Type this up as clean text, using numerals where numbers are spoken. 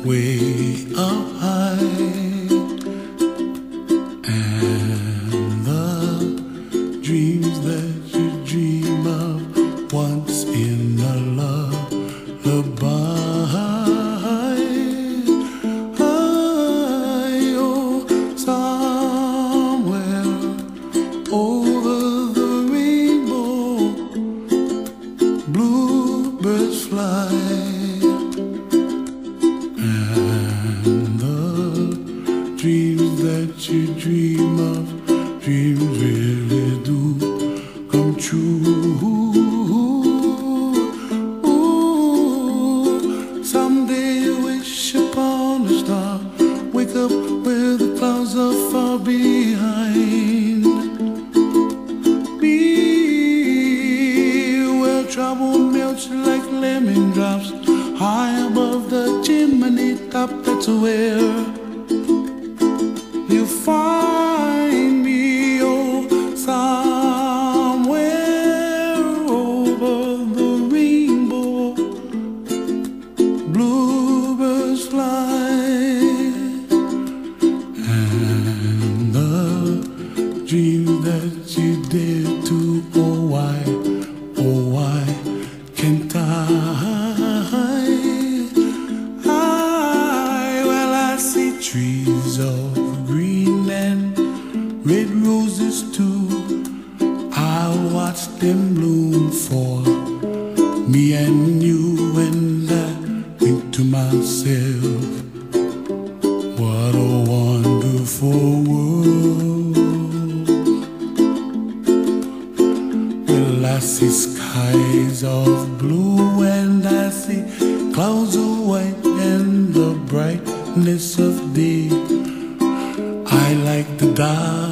way up high, and the dreams that you dream of once in a lullaby. Oh, somewhere over the rainbow, bluebirds fly. Dreams that you dream of, dreams really do come true. Ooh, someday you wish upon a star, wake up where the clouds are far behind. Be where trouble melts like lemon drops, high above the chimney top. That's where you find me, oh, somewhere over the rainbow, bluebirds fly, and the dream that you dare to, oh why can't I? Well, I see trees of green and red roses too. I'll watch them bloom for me and you, and I think to myself, what a wonderful world. Well, I see skies of blue, and I see clouds of white, and the brightness of day. I like the dark